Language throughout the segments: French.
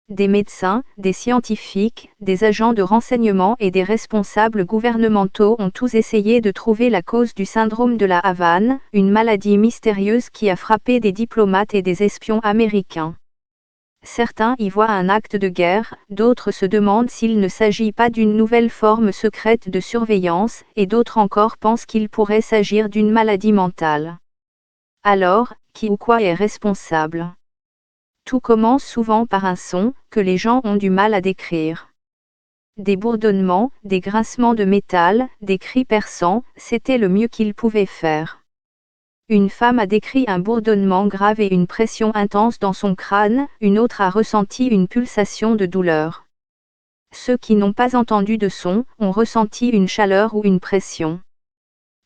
Des médecins, des scientifiques, des agents de renseignement et des responsables gouvernementaux ont tous essayé de trouver la cause du syndrome de la Havane, une maladie mystérieuse qui a frappé des diplomates et des espions américains. Certains y voient un acte de guerre, d'autres se demandent s'il ne s'agit pas d'une nouvelle forme secrète de surveillance, et d'autres encore pensent qu'il pourrait s'agir d'une maladie mentale. Alors, qui ou quoi est responsable ? Tout commence souvent par un son, que les gens ont du mal à décrire. Des bourdonnements, des grincements de métal, des cris perçants, c'était le mieux qu'ils pouvaient faire. Une femme a décrit un bourdonnement grave et une pression intense dans son crâne, une autre a ressenti une pulsation de douleur. Ceux qui n'ont pas entendu de son, ont ressenti une chaleur ou une pression.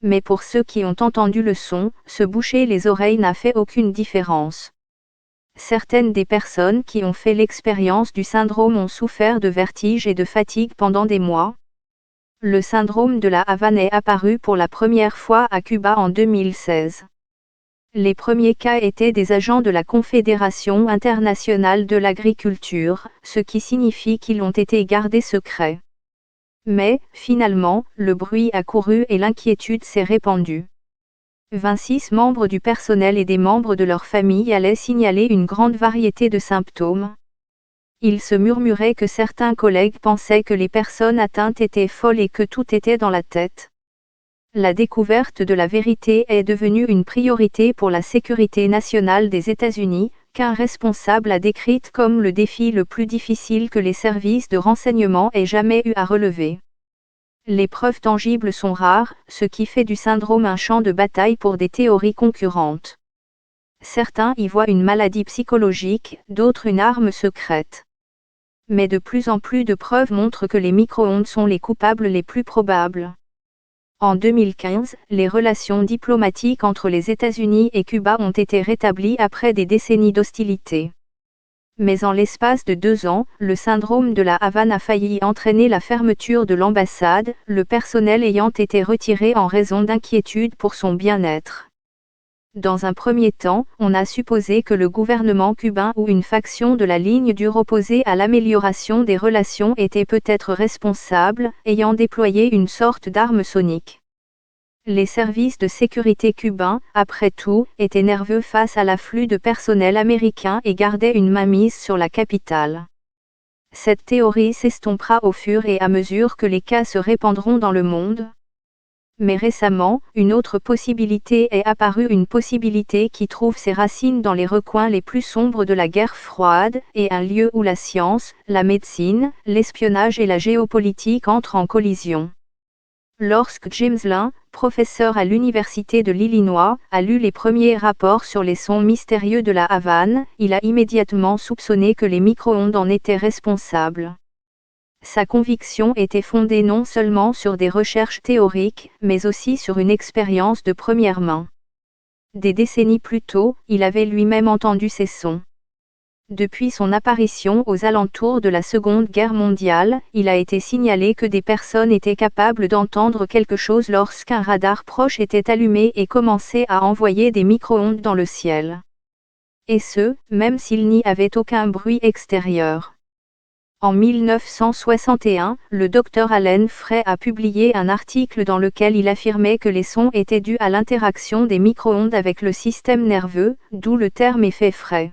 Mais pour ceux qui ont entendu le son, se boucher les oreilles n'a fait aucune différence. Certaines des personnes qui ont fait l'expérience du syndrome ont souffert de vertiges et de fatigue pendant des mois. Le syndrome de la Havane est apparu pour la première fois à Cuba en 2016. Les premiers cas étaient des agents de la Confédération internationale de l'agriculture, ce qui signifie qu'ils ont été gardés secrets. Mais, finalement, le bruit a couru et l'inquiétude s'est répandue. 26 membres du personnel et des membres de leur famille allaient signaler une grande variété de symptômes. Il se murmurait que certains collègues pensaient que les personnes atteintes étaient folles et que tout était dans la tête. La découverte de la vérité est devenue une priorité pour la sécurité nationale des États-Unis, qu'un responsable a décrite comme le défi le plus difficile que les services de renseignement aient jamais eu à relever. Les preuves tangibles sont rares, ce qui fait du syndrome un champ de bataille pour des théories concurrentes. Certains y voient une maladie psychologique, d'autres une arme secrète. Mais de plus en plus de preuves montrent que les micro-ondes sont les coupables les plus probables. En 2015, les relations diplomatiques entre les États-Unis et Cuba ont été rétablies après des décennies d'hostilité. Mais en l'espace de 2 ans, le syndrome de la Havane a failli entraîner la fermeture de l'ambassade, le personnel ayant été retiré en raison d'inquiétudes pour son bien-être. Dans un premier temps, on a supposé que le gouvernement cubain ou une faction de la ligne dure opposée à l'amélioration des relations était peut-être responsable, ayant déployé une sorte d'arme sonique. Les services de sécurité cubains, après tout, étaient nerveux face à l'afflux de personnel américain et gardaient une mainmise sur la capitale. Cette théorie s'estompera au fur et à mesure que les cas se répandront dans le monde. Mais récemment, une autre possibilité est apparue, une possibilité qui trouve ses racines dans les recoins les plus sombres de la guerre froide, et un lieu où la science, la médecine, l'espionnage et la géopolitique entrent en collision. Lorsque James Lin, professeur à l'Université de l'Illinois, a lu les premiers rapports sur les sons mystérieux de la Havane, il a immédiatement soupçonné que les micro-ondes en étaient responsables. Sa conviction était fondée non seulement sur des recherches théoriques, mais aussi sur une expérience de première main. Des décennies plus tôt, il avait lui-même entendu ces sons. Depuis son apparition aux alentours de la Seconde Guerre mondiale, il a été signalé que des personnes étaient capables d'entendre quelque chose lorsqu'un radar proche était allumé et commençait à envoyer des micro-ondes dans le ciel. Et ce, même s'il n'y avait aucun bruit extérieur. En 1961, le Dr Allen Frey a publié un article dans lequel il affirmait que les sons étaient dus à l'interaction des micro-ondes avec le système nerveux, d'où le terme effet Frey.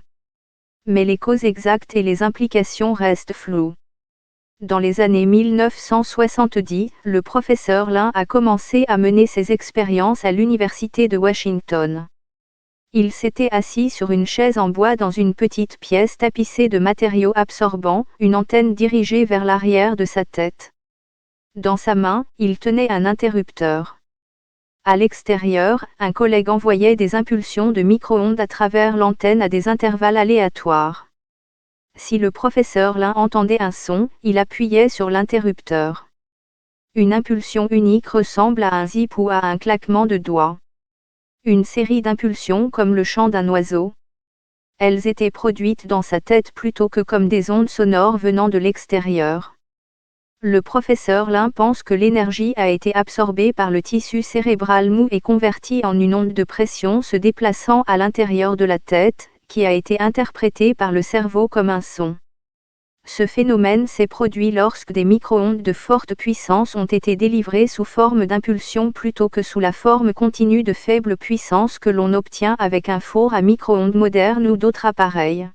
Mais les causes exactes et les implications restent floues. Dans les années 1970, le professeur Lin a commencé à mener ses expériences à l'Université de Washington. Il s'était assis sur une chaise en bois dans une petite pièce tapissée de matériaux absorbants, une antenne dirigée vers l'arrière de sa tête. Dans sa main, il tenait un interrupteur. À l'extérieur, un collègue envoyait des impulsions de micro-ondes à travers l'antenne à des intervalles aléatoires. Si le professeur Lin entendait un son, il appuyait sur l'interrupteur. Une impulsion unique ressemble à un zip ou à un claquement de doigts. Une série d'impulsions comme le chant d'un oiseau. Elles étaient produites dans sa tête plutôt que comme des ondes sonores venant de l'extérieur. Le professeur Lin pense que l'énergie a été absorbée par le tissu cérébral mou et convertie en une onde de pression se déplaçant à l'intérieur de la tête, qui a été interprétée par le cerveau comme un son. Ce phénomène s'est produit lorsque des micro-ondes de forte puissance ont été délivrées sous forme d'impulsion plutôt que sous la forme continue de faible puissance que l'on obtient avec un four à micro-ondes moderne ou d'autres appareils.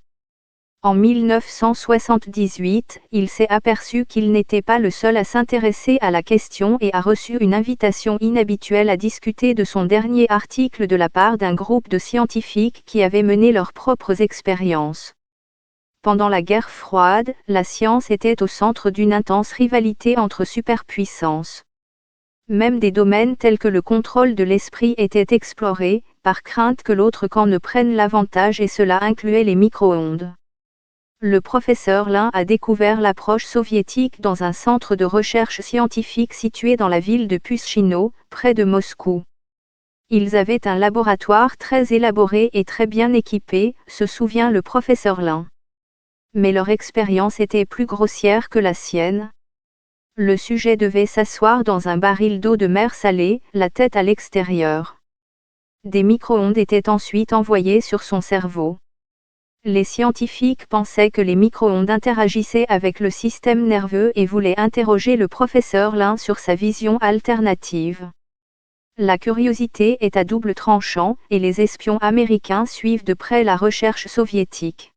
En 1978, il s'est aperçu qu'il n'était pas le seul à s'intéresser à la question et a reçu une invitation inhabituelle à discuter de son dernier article de la part d'un groupe de scientifiques qui avaient mené leurs propres expériences. Pendant la guerre froide, la science était au centre d'une intense rivalité entre superpuissances. Même des domaines tels que le contrôle de l'esprit étaient explorés, par crainte que l'autre camp ne prenne l'avantage, et cela incluait les micro-ondes. Le professeur Lin a découvert l'approche soviétique dans un centre de recherche scientifique situé dans la ville de Pushchino, près de Moscou. Ils avaient un laboratoire très élaboré et très bien équipé, se souvient le professeur Lin. Mais leur expérience était plus grossière que la sienne. Le sujet devait s'asseoir dans un baril d'eau de mer salée, la tête à l'extérieur. Des micro-ondes étaient ensuite envoyées sur son cerveau. Les scientifiques pensaient que les micro-ondes interagissaient avec le système nerveux et voulaient interroger le professeur Lin sur sa vision alternative. La curiosité est à double tranchant, et les espions américains suivent de près la recherche soviétique.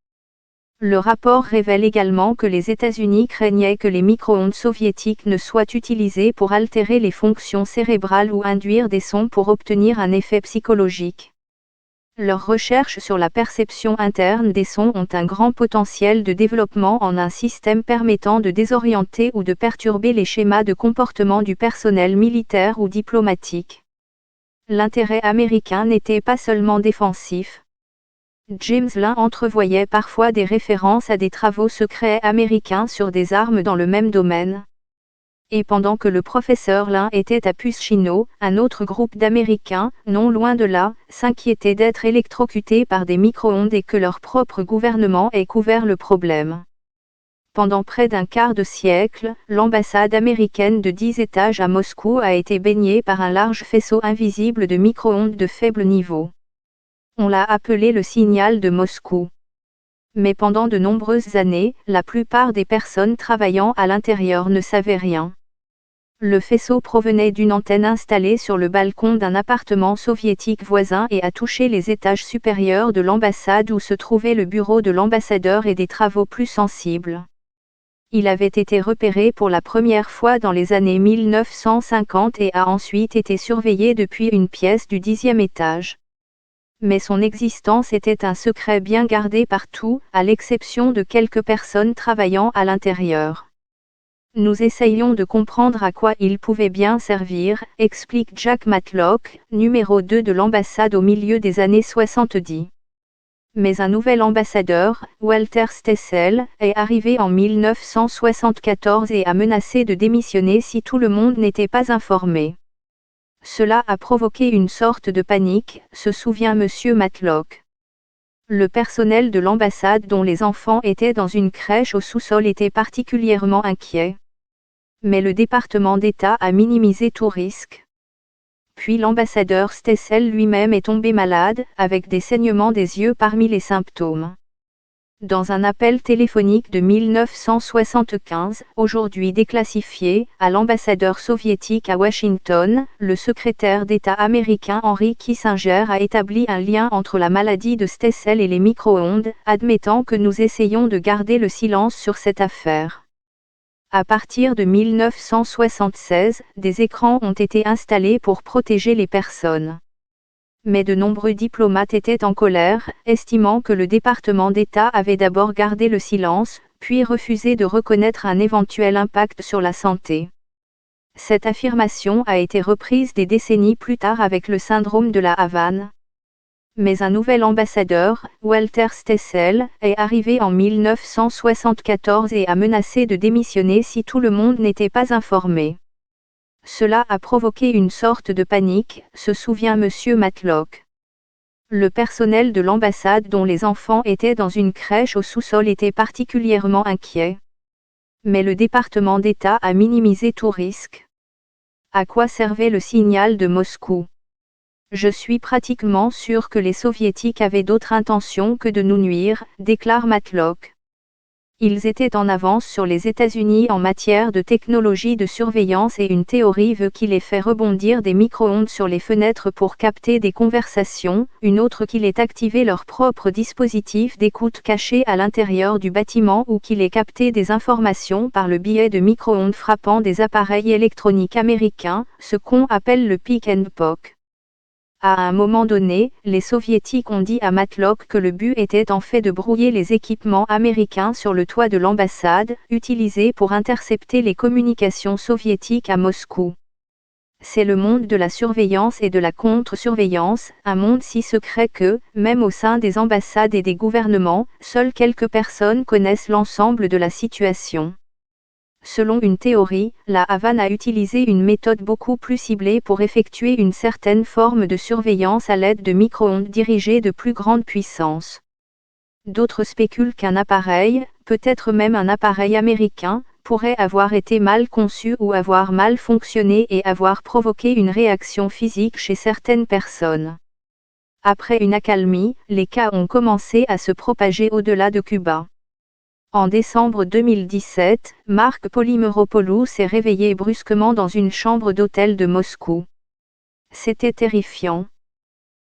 Le rapport révèle également que les États-Unis craignaient que les micro-ondes soviétiques ne soient utilisées pour altérer les fonctions cérébrales ou induire des sons pour obtenir un effet psychologique. Leurs recherches sur la perception interne des sons ont un grand potentiel de développement en un système permettant de désorienter ou de perturber les schémas de comportement du personnel militaire ou diplomatique. L'intérêt américain n'était pas seulement défensif. James Lin entrevoyait parfois des références à des travaux secrets américains sur des armes dans le même domaine. Et pendant que le professeur Lin était à Pushchino, un autre groupe d'Américains, non loin de là, s'inquiétait d'être électrocutés par des micro-ondes et que leur propre gouvernement ait couvert le problème. Pendant près d'un quart de siècle, l'ambassade américaine de 10 étages à Moscou a été baignée par un large faisceau invisible de micro-ondes de faible niveau. On l'a appelé le signal de Moscou. Mais pendant de nombreuses années, la plupart des personnes travaillant à l'intérieur ne savaient rien. Le faisceau provenait d'une antenne installée sur le balcon d'un appartement soviétique voisin et a touché les étages supérieurs de l'ambassade où se trouvait le bureau de l'ambassadeur et des travaux plus sensibles. Il avait été repéré pour la première fois dans les années 1950 et a ensuite été surveillé depuis une pièce du 10e étage. Mais son existence était un secret bien gardé partout, à l'exception de quelques personnes travaillant à l'intérieur. Nous essayions de comprendre à quoi il pouvait bien servir, explique Jack Matlock, numéro 2 de l'ambassade au milieu des années 70. Mais un nouvel ambassadeur, Walter Stessel, est arrivé en 1974 et a menacé de démissionner si tout le monde n'était pas informé. Cela a provoqué une sorte de panique, se souvient M. Matlock. Le personnel de l'ambassade dont les enfants étaient dans une crèche au sous-sol était particulièrement inquiet. Mais le département d'État a minimisé tout risque. Puis l'ambassadeur Stessel lui-même est tombé malade, avec des saignements des yeux parmi les symptômes. Dans un appel téléphonique de 1975, aujourd'hui déclassifié, à l'ambassadeur soviétique à Washington, le secrétaire d'État américain Henry Kissinger a établi un lien entre la maladie de Stessel et les micro-ondes, admettant que nous essayons de garder le silence sur cette affaire. À partir de 1976, des écrans ont été installés pour protéger les personnes. Mais de nombreux diplomates étaient en colère, estimant que le département d'État avait d'abord gardé le silence, puis refusé de reconnaître un éventuel impact sur la santé. Cette affirmation a été reprise des décennies plus tard avec le syndrome de la Havane. Mais un nouvel ambassadeur, Walter Stessel, est arrivé en 1974 et a menacé de démissionner si tout le monde n'était pas informé. Cela a provoqué une sorte de panique, se souvient M. Matlock. Le personnel de l'ambassade dont les enfants étaient dans une crèche au sous-sol était particulièrement inquiet. Mais le département d'État a minimisé tout risque. À quoi servait le signal de Moscou ? Je suis pratiquement sûr que les soviétiques avaient d'autres intentions que de nous nuire, déclare Matlock. Ils étaient en avance sur les États-Unis en matière de technologie de surveillance et une théorie veut qu'il ait fait rebondir des micro-ondes sur les fenêtres pour capter des conversations, une autre qu'il ait activé leur propre dispositif d'écoute caché à l'intérieur du bâtiment ou qu'il ait capté des informations par le biais de micro-ondes frappant des appareils électroniques américains, ce qu'on appelle le pick and poke. À un moment donné, les soviétiques ont dit à Matlock que le but était en fait de brouiller les équipements américains sur le toit de l'ambassade, utilisés pour intercepter les communications soviétiques à Moscou. C'est le monde de la surveillance et de la contre-surveillance, un monde si secret que, même au sein des ambassades et des gouvernements, seules quelques personnes connaissent l'ensemble de la situation. Selon une théorie, la Havane a utilisé une méthode beaucoup plus ciblée pour effectuer une certaine forme de surveillance à l'aide de micro-ondes dirigées de plus grande puissance. D'autres spéculent qu'un appareil, peut-être même un appareil américain, pourrait avoir été mal conçu ou avoir mal fonctionné et avoir provoqué une réaction physique chez certaines personnes. Après une accalmie, les cas ont commencé à se propager au-delà de Cuba. En décembre 2017, Mark Polymeropoulos s'est réveillé brusquement dans une chambre d'hôtel de Moscou. C'était terrifiant.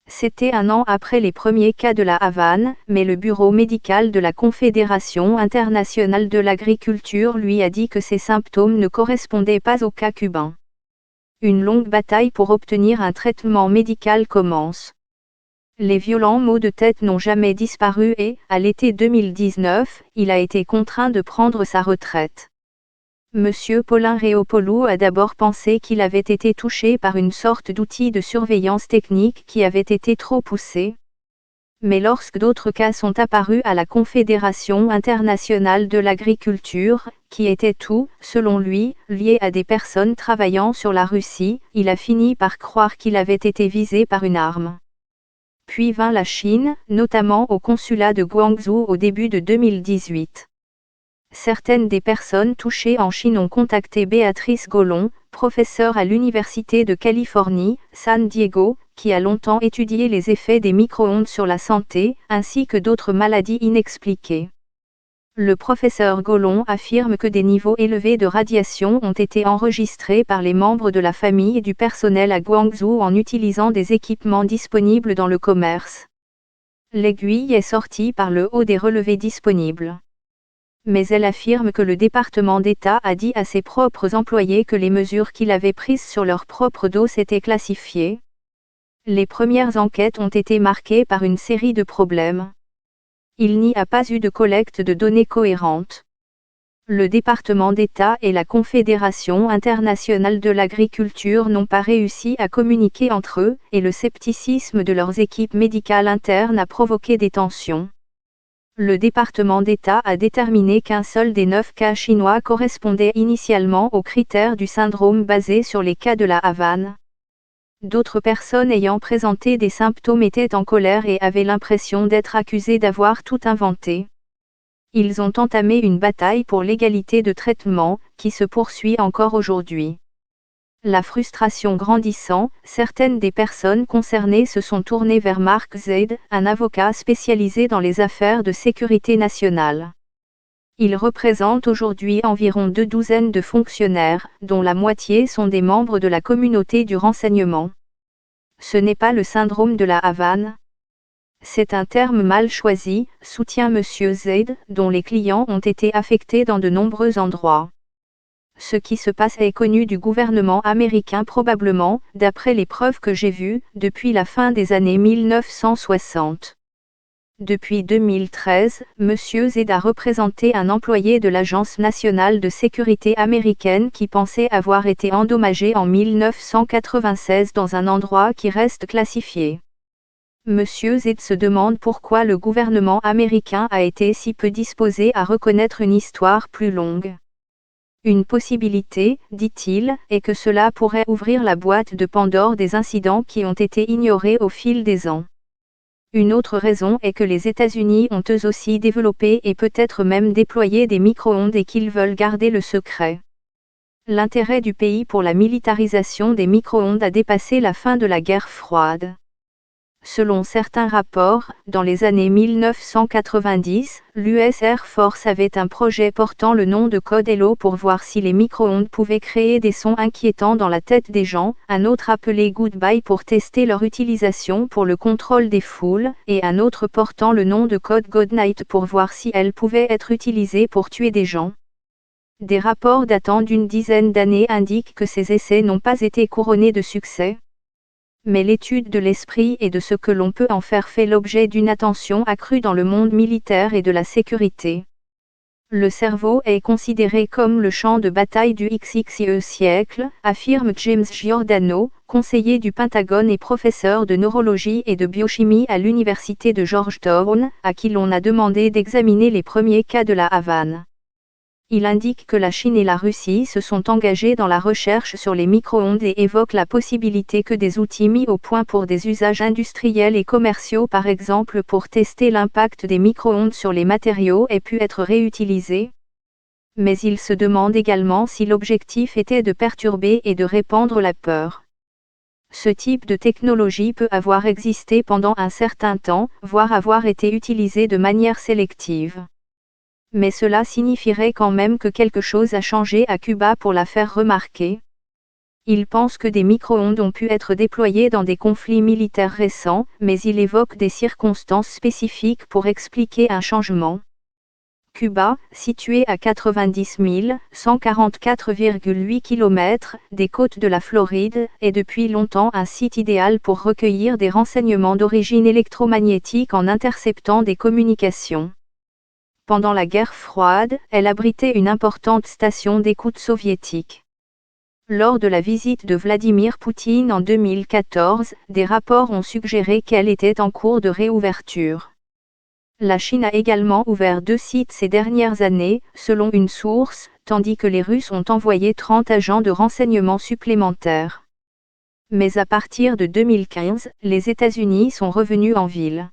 C'était un an après les premiers cas de la Havane, mais le bureau médical de la Confédération internationale de l'agriculture lui a dit que ses symptômes ne correspondaient pas au cas cubain. Une longue bataille pour obtenir un traitement médical commence. Les violents maux de tête n'ont jamais disparu et, à l'été 2019, il a été contraint de prendre sa retraite. Monsieur Polymeropoulos a d'abord pensé qu'il avait été touché par une sorte d'outil de surveillance technique qui avait été trop poussé. Mais lorsque d'autres cas sont apparus à la Confédération internationale de l'agriculture, qui étaient tous, selon lui, liés à des personnes travaillant sur la Russie, il a fini par croire qu'il avait été visé par une arme. Puis vint la Chine, notamment au consulat de Guangzhou au début de 2018. Certaines des personnes touchées en Chine ont contacté Béatrice Gollon, professeure à l'Université de Californie, San Diego, qui a longtemps étudié les effets des micro-ondes sur la santé, ainsi que d'autres maladies inexpliquées. Le professeur Gollon affirme que des niveaux élevés de radiation ont été enregistrés par les membres de la famille et du personnel à Guangzhou en utilisant des équipements disponibles dans le commerce. L'aiguille est sortie par le haut des relevés disponibles. Mais elle affirme que le département d'État a dit à ses propres employés que les mesures qu'il avait prises sur leur propre dos s'étaient classifiées. Les premières enquêtes ont été marquées par une série de problèmes. Il n'y a pas eu de collecte de données cohérentes. Le département d'État et la Confédération internationale de l'agriculture n'ont pas réussi à communiquer entre eux, et le scepticisme de leurs équipes médicales internes a provoqué des tensions. Le département d'État a déterminé qu'un seul des 9 cas chinois correspondait initialement aux critères du syndrome basé sur les cas de la Havane. D'autres personnes ayant présenté des symptômes étaient en colère et avaient l'impression d'être accusées d'avoir tout inventé. Ils ont entamé une bataille pour l'égalité de traitement, qui se poursuit encore aujourd'hui. La frustration grandissant, certaines des personnes concernées se sont tournées vers Mark Zaid, un avocat spécialisé dans les affaires de sécurité nationale. Il représente aujourd'hui environ 2 douzaines de fonctionnaires, dont la moitié sont des membres de la communauté du renseignement. Ce n'est pas le syndrome de la Havane. C'est un terme mal choisi, soutient M. Zaid, dont les clients ont été affectés dans de nombreux endroits. Ce qui se passe est connu du gouvernement américain probablement, d'après les preuves que j'ai vues, depuis la fin des années 1960. Depuis 2013, M. Zaid a représenté un employé de l'Agence nationale de sécurité américaine qui pensait avoir été endommagé en 1996 dans un endroit qui reste classifié. M. Zaid se demande pourquoi le gouvernement américain a été si peu disposé à reconnaître une histoire plus longue. Une possibilité, dit-il, est que cela pourrait ouvrir la boîte de Pandore des incidents qui ont été ignorés au fil des ans. Une autre raison est que les États-Unis ont eux aussi développé et peut-être même déployé des micro-ondes et qu'ils veulent garder le secret. L'intérêt du pays pour la militarisation des micro-ondes a dépassé la fin de la guerre froide. Selon certains rapports, dans les années 1990, l'US Air Force avait un projet portant le nom de code Hello pour voir si les micro-ondes pouvaient créer des sons inquiétants dans la tête des gens, un autre appelé Goodbye pour tester leur utilisation pour le contrôle des foules, et un autre portant le nom de code Goodnight pour voir si elles pouvaient être utilisées pour tuer des gens. Des rapports datant d'une dizaine d'années indiquent que ces essais n'ont pas été couronnés de succès. Mais l'étude de l'esprit et de ce que l'on peut en faire fait l'objet d'une attention accrue dans le monde militaire et de la sécurité. Le cerveau est considéré comme le champ de bataille du XXe siècle, affirme James Giordano, conseiller du Pentagone et professeur de neurologie et de biochimie à l'université de Georgetown, à qui l'on a demandé d'examiner les premiers cas de la Havane. Il indique que la Chine et la Russie se sont engagées dans la recherche sur les micro-ondes et évoque la possibilité que des outils mis au point pour des usages industriels et commerciaux, par exemple pour tester l'impact des micro-ondes sur les matériaux, aient pu être réutilisés. Mais il se demande également si l'objectif était de perturber et de répandre la peur. Ce type de technologie peut avoir existé pendant un certain temps, voire avoir été utilisé de manière sélective. Mais cela signifierait quand même que quelque chose a changé à Cuba pour la faire remarquer. Il pense que des micro-ondes ont pu être déployés dans des conflits militaires récents, mais il évoque des circonstances spécifiques pour expliquer un changement. Cuba, situé à 90 144,8 km des côtes de la Floride, est depuis longtemps un site idéal pour recueillir des renseignements d'origine électromagnétique en interceptant des communications. Pendant la guerre froide, elle abritait une importante station d'écoute soviétique. Lors de la visite de Vladimir Poutine en 2014, des rapports ont suggéré qu'elle était en cours de réouverture. La Chine a également ouvert 2 sites ces dernières années, selon une source, tandis que les Russes ont envoyé 30 agents de renseignement supplémentaires. Mais à partir de 2015, les États-Unis sont revenus en ville.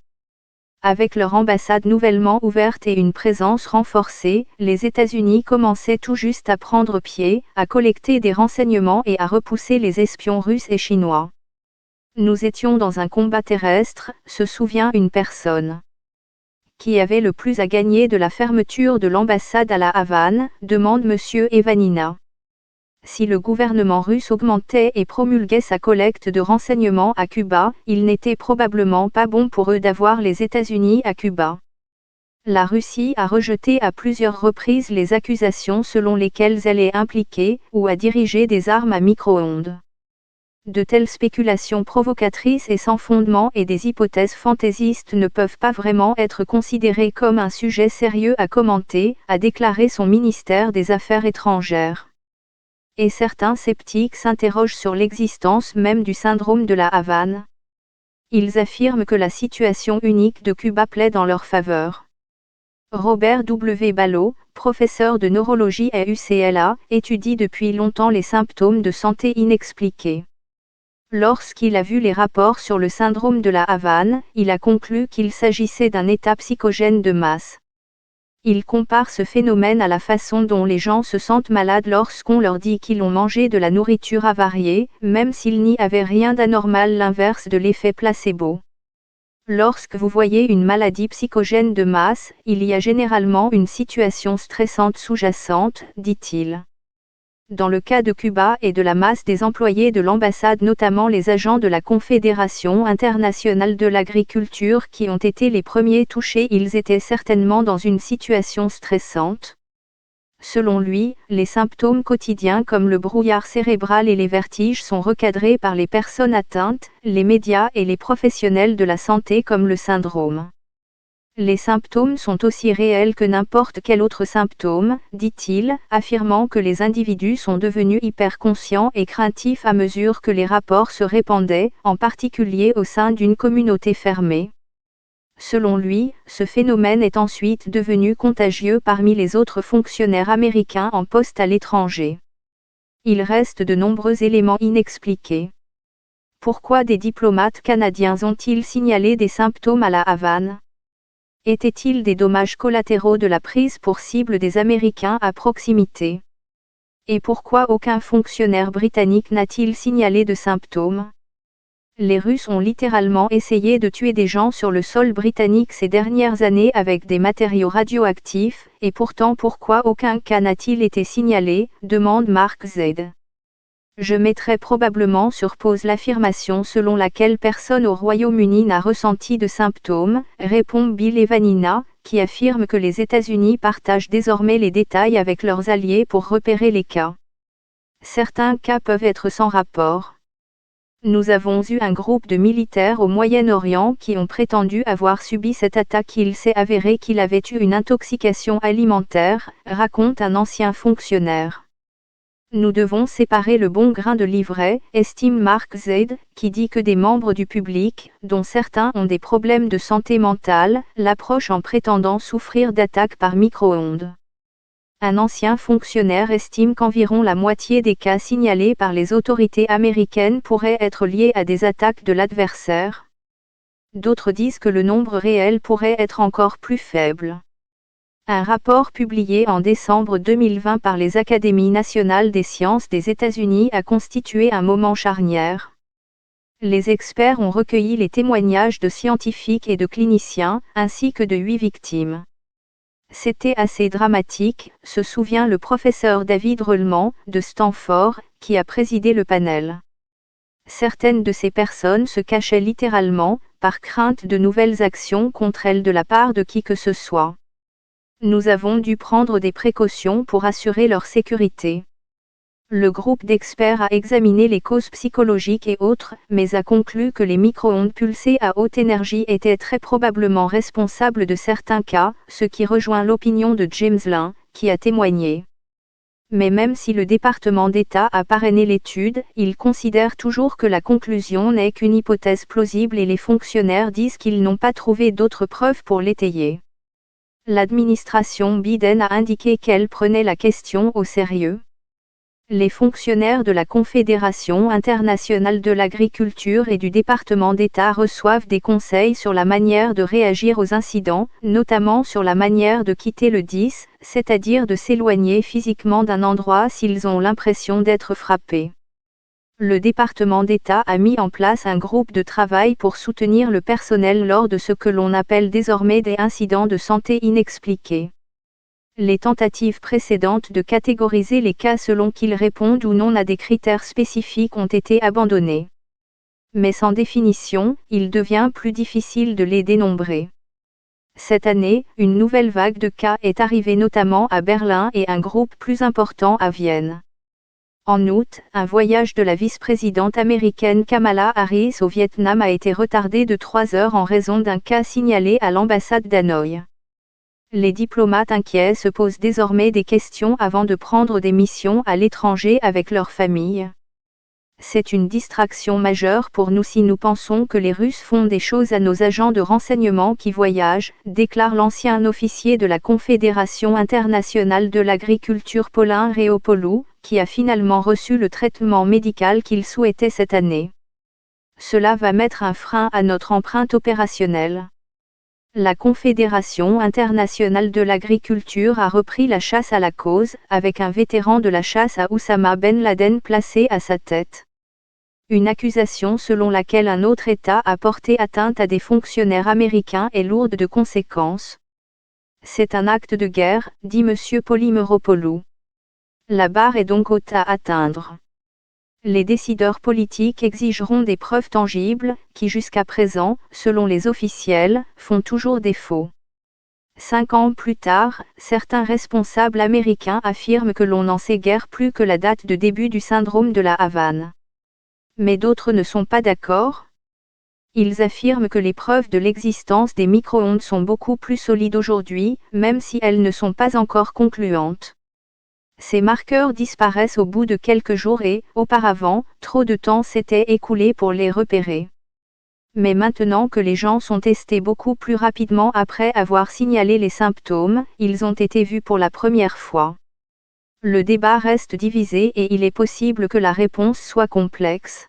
Avec leur ambassade nouvellement ouverte et une présence renforcée, les États-Unis commençaient tout juste à prendre pied, à collecter des renseignements et à repousser les espions russes et chinois. Nous étions dans un combat terrestre, se souvient une personne. Qui avait le plus à gagner de la fermeture de l'ambassade à La Havane, demande M. Evanina. Si le gouvernement russe augmentait et promulguait sa collecte de renseignements à Cuba, il n'était probablement pas bon pour eux d'avoir les États-Unis à Cuba. La Russie a rejeté à plusieurs reprises les accusations selon lesquelles elle est impliquée, ou a dirigé des armes à micro-ondes. De telles spéculations provocatrices et sans fondement et des hypothèses fantaisistes ne peuvent pas vraiment être considérées comme un sujet sérieux à commenter, a déclaré son ministère des Affaires étrangères. Et certains sceptiques s'interrogent sur l'existence même du syndrome de la Havane. Ils affirment que la situation unique de Cuba plaide en leur faveur. Robert W. Ballot, professeur de neurologie à UCLA, étudie depuis longtemps les symptômes de santé inexpliqués. Lorsqu'il a vu les rapports sur le syndrome de la Havane, il a conclu qu'il s'agissait d'un état psychogène de masse. Il compare ce phénomène à la façon dont les gens se sentent malades lorsqu'on leur dit qu'ils ont mangé de la nourriture avariée, même s'il n'y avait rien d'anormal, l'inverse de l'effet placebo. Lorsque vous voyez une maladie psychogène de masse, il y a généralement une situation stressante sous-jacente, dit-il. Dans le cas de Cuba et de la masse des employés de l'ambassade, notamment les agents de la Confédération internationale de l'agriculture qui ont été les premiers touchés, ils étaient certainement dans une situation stressante. Selon lui, les symptômes quotidiens comme le brouillard cérébral et les vertiges sont recadrés par les personnes atteintes, les médias et les professionnels de la santé comme le syndrome. Les symptômes sont aussi réels que n'importe quel autre symptôme, dit-il, affirmant que les individus sont devenus hyper-conscients et craintifs à mesure que les rapports se répandaient, en particulier au sein d'une communauté fermée. Selon lui, ce phénomène est ensuite devenu contagieux parmi les autres fonctionnaires américains en poste à l'étranger. Il reste de nombreux éléments inexpliqués. Pourquoi des diplomates canadiens ont-ils signalé des symptômes à La Havane ? Étaient-ils des dommages collatéraux de la prise pour cible des Américains à proximité ? Et pourquoi aucun fonctionnaire britannique n'a-t-il signalé de symptômes ? Les Russes ont littéralement essayé de tuer des gens sur le sol britannique ces dernières années avec des matériaux radioactifs, et pourtant pourquoi aucun cas n'a-t-il été signalé, demande Mark Z. Je mettrai probablement sur pause l'affirmation selon laquelle personne au Royaume-Uni n'a ressenti de symptômes, répond Bill Evanina, qui affirme que les États-Unis partagent désormais les détails avec leurs alliés pour repérer les cas. Certains cas peuvent être sans rapport. Nous avons eu un groupe de militaires au Moyen-Orient qui ont prétendu avoir subi cette attaque. Il s'est avéré qu'il avait eu une intoxication alimentaire, raconte un ancien fonctionnaire. Nous devons séparer le bon grain de l'ivraie, estime Mark Z, qui dit que des membres du public, dont certains ont des problèmes de santé mentale, l'approchent en prétendant souffrir d'attaques par micro-ondes. Un ancien fonctionnaire estime qu'environ la moitié des cas signalés par les autorités américaines pourraient être liés à des attaques de l'adversaire. D'autres disent que le nombre réel pourrait être encore plus faible. Un rapport publié en décembre 2020 par les Académies nationales des sciences des États-Unis a constitué un moment charnière. Les experts ont recueilli les témoignages de scientifiques et de cliniciens, ainsi que de 8 victimes. C'était assez dramatique, se souvient le professeur David Relman, de Stanford, qui a présidé le panel. Certaines de ces personnes se cachaient littéralement, par crainte de nouvelles actions contre elles de la part de qui que ce soit. Nous avons dû prendre des précautions pour assurer leur sécurité. Le groupe d'experts a examiné les causes psychologiques et autres, mais a conclu que les micro-ondes pulsées à haute énergie étaient très probablement responsables de certains cas, ce qui rejoint l'opinion de James Lynn, qui a témoigné. Mais même si le département d'État a parrainé l'étude, il considère toujours que la conclusion n'est qu'une hypothèse plausible et les fonctionnaires disent qu'ils n'ont pas trouvé d'autres preuves pour l'étayer. L'administration Biden a indiqué qu'elle prenait la question au sérieux. Les fonctionnaires de la Confédération internationale de l'agriculture et du département d'État reçoivent des conseils sur la manière de réagir aux incidents, notamment sur la manière de quitter le 10, c'est-à-dire de s'éloigner physiquement d'un endroit s'ils ont l'impression d'être frappés. Le département d'État a mis en place un groupe de travail pour soutenir le personnel lors de ce que l'on appelle désormais des incidents de santé inexpliqués. Les tentatives précédentes de catégoriser les cas selon qu'ils répondent ou non à des critères spécifiques ont été abandonnées. Mais sans définition, il devient plus difficile de les dénombrer. Cette année, une nouvelle vague de cas est arrivée notamment à Berlin et un groupe plus important à Vienne. En août, un voyage de la vice-présidente américaine Kamala Harris au Vietnam a été retardé de 3 heures en raison d'un cas signalé à l'ambassade d'Hanoï. Les diplomates inquiets se posent désormais des questions avant de prendre des missions à l'étranger avec leur famille. C'est une distraction majeure pour nous si nous pensons que les Russes font des choses à nos agents de renseignement qui voyagent, déclare l'ancien officier de la Confédération internationale de l'agriculture Paulin Réaupoulou, qui a finalement reçu le traitement médical qu'il souhaitait cette année. Cela va mettre un frein à notre empreinte opérationnelle. La Confédération internationale de l'agriculture a repris la chasse à la cause, avec un vétéran de la chasse à Oussama Ben Laden placé à sa tête. Une accusation selon laquelle un autre État a porté atteinte à des fonctionnaires américains est lourde de conséquences. C'est un acte de guerre, dit M. Polymeropoulou. La barre est donc haute à atteindre. Les décideurs politiques exigeront des preuves tangibles, qui jusqu'à présent, selon les officiels, font toujours défaut. 5 ans plus tard, certains responsables américains affirment que l'on n'en sait guère plus que la date de début du syndrome de la Havane. Mais d'autres ne sont pas d'accord. Ils affirment que les preuves de l'existence des micro-ondes sont beaucoup plus solides aujourd'hui, même si elles ne sont pas encore concluantes. Ces marqueurs disparaissent au bout de quelques jours et, auparavant, trop de temps s'était écoulé pour les repérer. Mais maintenant que les gens sont testés beaucoup plus rapidement après avoir signalé les symptômes, ils ont été vus pour la première fois. Le débat reste divisé et il est possible que la réponse soit complexe.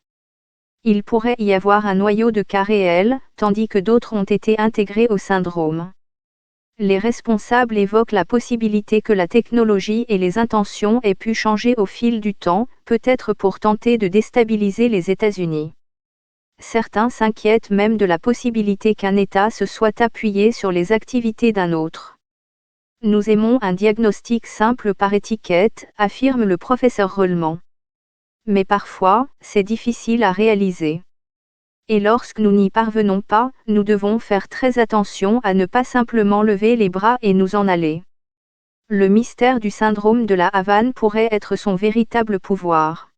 Il pourrait y avoir un noyau de cas réels, tandis que d'autres ont été intégrés au syndrome. Les responsables évoquent la possibilité que la technologie et les intentions aient pu changer au fil du temps, peut-être pour tenter de déstabiliser les États-Unis. Certains s'inquiètent même de la possibilité qu'un État se soit appuyé sur les activités d'un autre. Nous aimons un diagnostic simple par étiquette, affirme le professeur Rolman. Mais parfois, c'est difficile à réaliser. Et lorsque nous n'y parvenons pas, nous devons faire très attention à ne pas simplement lever les bras et nous en aller. Le mystère du syndrome de la Havane pourrait être son véritable pouvoir.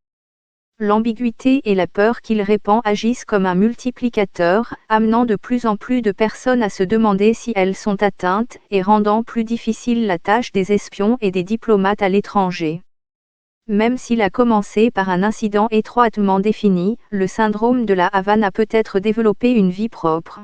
L'ambiguïté et la peur qu'il répand agissent comme un multiplicateur, amenant de plus en plus de personnes à se demander si elles sont atteintes et rendant plus difficile la tâche des espions et des diplomates à l'étranger. Même s'il a commencé par un incident étroitement défini, le syndrome de la Havane a peut-être développé une vie propre.